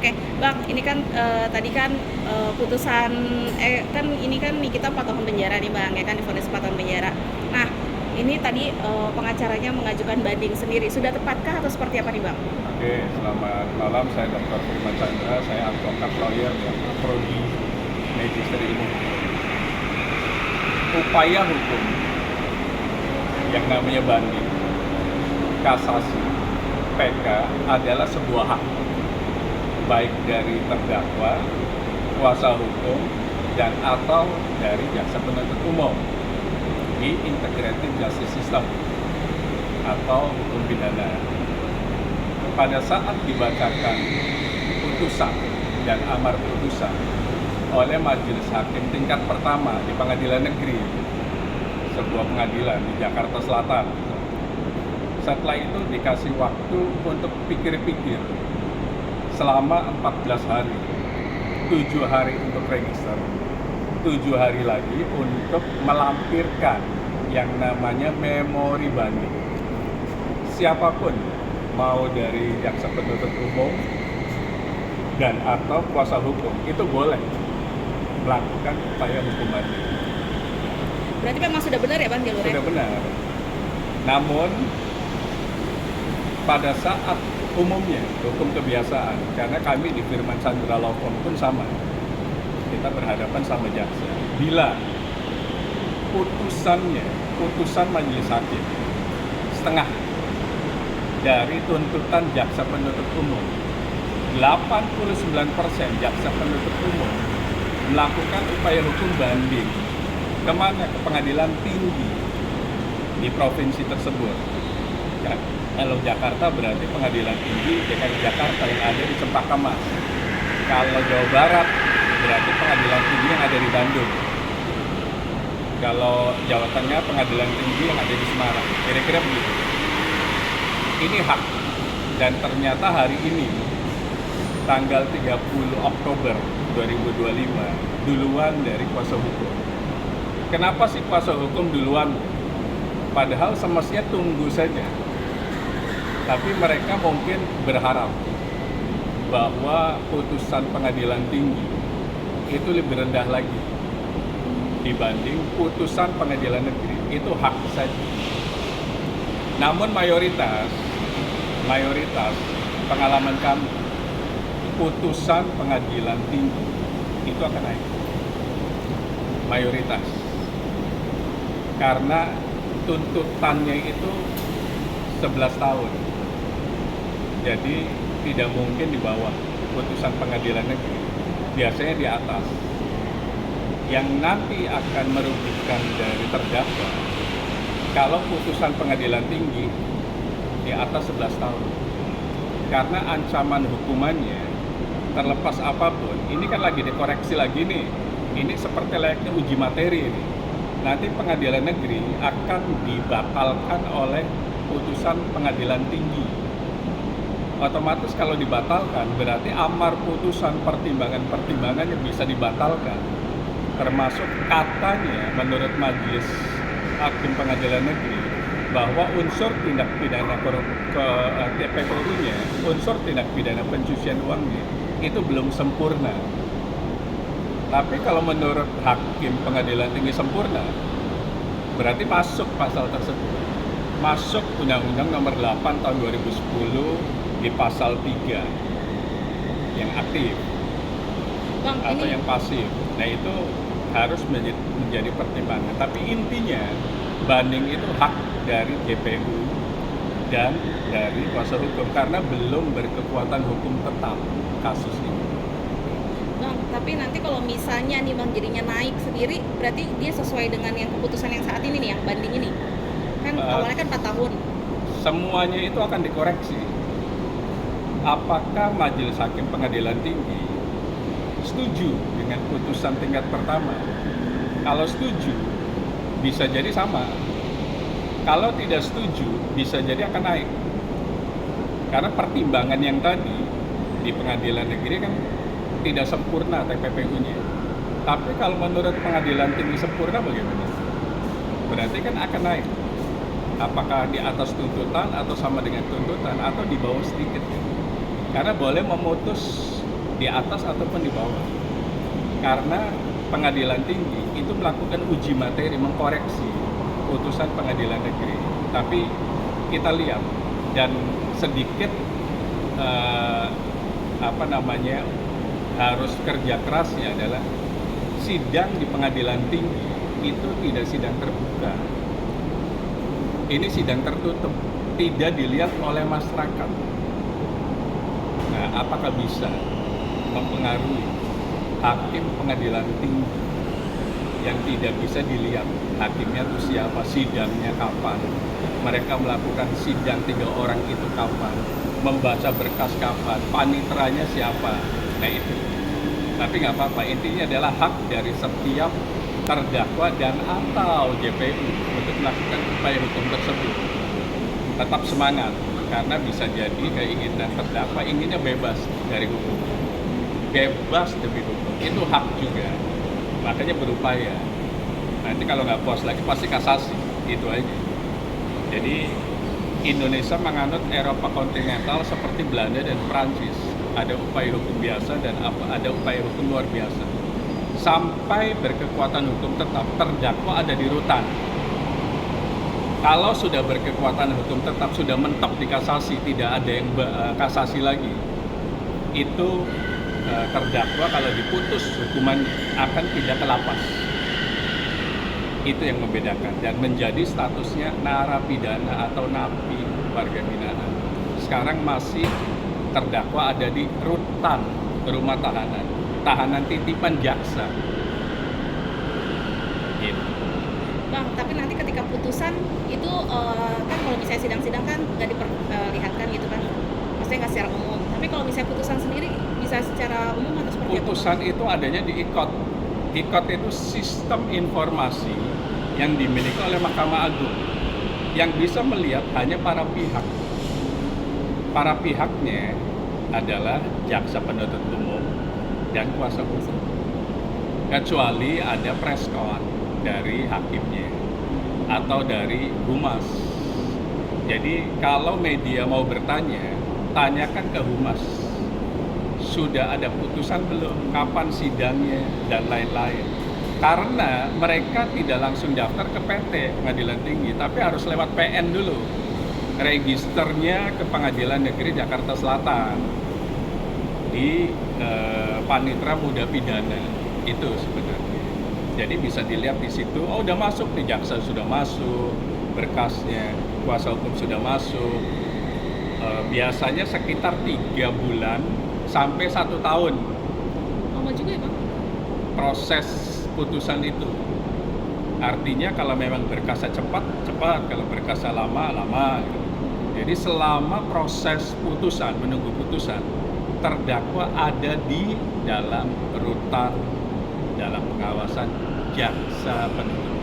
Oke, Bang, ini kan tadi kan putusan kan ini kan nih kita 4 tahun penjara nih Bang, ya kan divonis 4 tahun penjara. Nah, ini tadi pengacaranya mengajukan banding sendiri. Sudah tepatkah atau seperti apa nih Bang? Oke, selamat malam. Saya Dr. Firman Chandra. Saya advokat lawyer yang prodi magister ini. Upaya hukum yang namanya banding, kasasi, PK adalah sebuah hak baik dari terdakwa, kuasa hukum, dan atau dari jaksa penuntut umum di Integrated Justice System atau hukum pidana. Pada saat dibacakan putusan dan amar putusan oleh majelis hakim tingkat pertama di pengadilan negeri, sebuah pengadilan di Jakarta Selatan, setelah itu dikasih waktu untuk pikir-pikir selama 14 hari, 7 hari untuk register, 7 hari lagi untuk melampirkan yang namanya memori banding. Siapapun, mau dari jaksa penuntut umum dan atau kuasa hukum, itu boleh melakukan upaya hukum banding. Berarti memang sudah benar ya Bang jalurnya? Sudah benar. Namun pada saat umumnya hukum kebiasaan, karena kami di Firman Chandra Law Firm pun sama, kita berhadapan sama jaksa. Bila putusan majelis hakim setengah dari tuntutan jaksa penuntut umum, 89% jaksa penuntut umum melakukan upaya hukum banding kemana? Ke pengadilan tinggi di provinsi tersebut. Ya, kalau Jakarta berarti pengadilan tinggi DKI Jakarta yang ada di Cempaka Mas. Kalau Jawa Barat berarti pengadilan tinggi yang ada di Bandung. Kalau Jawa Tengah pengadilan tinggi yang ada di Semarang. Kira-kira begitu. Ini hak, dan ternyata hari ini tanggal 30 Oktober 2025 duluan dari kuasa hukum. Kenapa sih kuasa hukum duluan? Padahal semestinya tunggu saja. Tapi mereka mungkin berharap bahwa putusan pengadilan tinggi itu lebih rendah lagi dibanding putusan pengadilan negeri. Itu hak saja. Namun mayoritas pengalaman kami, putusan pengadilan tinggi itu akan naik. Mayoritas. Karena tuntutannya itu 11 tahun. Jadi tidak mungkin di bawah putusan pengadilan negeri. Biasanya di atas. Yang nanti akan merugikan dari terdakwa kalau putusan pengadilan tinggi di atas 11 tahun. Karena ancaman hukumannya terlepas apapun, ini kan lagi dikoreksi lagi nih. Ini seperti layaknya uji materi ini. Nanti pengadilan negeri akan dibatalkan oleh putusan pengadilan tinggi. Otomatis kalau dibatalkan berarti amar putusan pertimbangan yang bisa dibatalkan. Termasuk katanya menurut majelis hakim pengadilan negeri bahwa unsur tindak pidana TPPU-nya, unsur tindak pidana pencucian uangnya itu belum sempurna. Tapi kalau menurut hakim pengadilan tinggi sempurna, berarti masuk pasal tersebut. Masuk Undang-Undang Nomor 8 Tahun 2010 di pasal 3 yang aktif Bang, atau ini yang pasif. Nah itu harus menjadi pertimbangan. Tapi intinya banding itu hak dari JPU dan dari kuasa hukum karena belum berkekuatan hukum tetap kasus ini. Bang, tapi nanti kalau misalnya nih Bang jadinya naik sendiri, berarti dia sesuai dengan yang keputusan yang saat ini nih, yang banding ini. Kan awalnya kan 4 tahun. Semuanya itu akan dikoreksi. Apakah majelis hakim pengadilan tinggi setuju dengan putusan tingkat pertama? Kalau setuju, bisa jadi sama. Kalau tidak setuju, bisa jadi akan naik. Karena pertimbangan yang tadi di pengadilan negeri kan tidak sempurna TPPU-nya. Tapi kalau menurut pengadilan tinggi sempurna bagaimana? Berarti kan akan naik. Apakah di atas tuntutan atau sama dengan tuntutan atau di bawah sedikit? Karena boleh memutus di atas ataupun di bawah. Karena pengadilan tinggi itu melakukan uji materi, mengkoreksi putusan pengadilan negeri. Tapi kita lihat dan sedikit harus kerja kerasnya adalah sidang di pengadilan tinggi itu tidak sidang terbuka. Ini sidang tertutup, tidak dilihat oleh masyarakat. Nah, apakah bisa mempengaruhi hakim pengadilan tinggi yang tidak bisa dilihat hakimnya itu siapa, sidangnya kapan, mereka melakukan sidang 3 orang itu kapan, membaca berkas kapan, panitranya siapa. Nah itu, tapi nggak apa-apa, intinya adalah hak dari setiap terdakwa dan atau JPU untuk melakukan upaya hukum tersebut. Tetap semangat, karena bisa jadi keinginan terdakwa inginnya bebas dari hukum, bebas demi hukum, itu hak juga, makanya berupaya. Nanti kalau nggak puas lagi pasti kasasi, itu aja. Jadi Indonesia menganut Eropa kontinental seperti Belanda dan Prancis, ada upaya hukum biasa dan ada upaya hukum luar biasa. Sampai berkekuatan hukum tetap, terdakwa ada di rutan. Kalau sudah berkekuatan hukum tetap, sudah mentok di kasasi, tidak ada yang kasasi lagi, itu terdakwa kalau diputus hukuman akan pindah ke lapas. Itu yang membedakan dan menjadi statusnya narapidana atau napi warga binaan. Sekarang masih terdakwa ada di rutan, rumah tahanan, tahanan titipan jaksa. Gitu. Bang, tapi nanti ketika putusan itu kan kalau misalnya sidang-sidang kan nggak diperlihatkan gitu kan, maksudnya nggak secara umum. Tapi kalau misalnya putusan sendiri bisa secara umum atau seperti apa? Putusan itu adanya di IKOT. IKOT itu sistem informasi yang dimiliki oleh Mahkamah Agung yang bisa melihat hanya para pihak. Para pihaknya adalah jaksa penuntut umum dan kuasa hukum. Kecuali ada preskon dari hakimnya atau dari humas. Jadi kalau media mau bertanya, tanyakan ke humas. Sudah ada putusan belum? Kapan sidangnya? Dan lain-lain. Karena mereka tidak langsung daftar ke PT, Pengadilan Tinggi, tapi harus lewat PN dulu. Registernya ke Pengadilan Negeri Jakarta Selatan di Panitra Muda Pidana itu sebenarnya. Jadi bisa dilihat di situ, oh udah masuk nih, jaksa sudah masuk, berkasnya, kuasa hukum sudah masuk. Biasanya sekitar 3 bulan sampai 1 tahun Lama juga ya Bang? proses putusan itu. Artinya kalau memang berkasnya cepat, kalau berkasnya lama, lama. Jadi selama proses putusan, menunggu putusan, terdakwa ada di dalam rutan, dalam pengawasan jaksa penuntut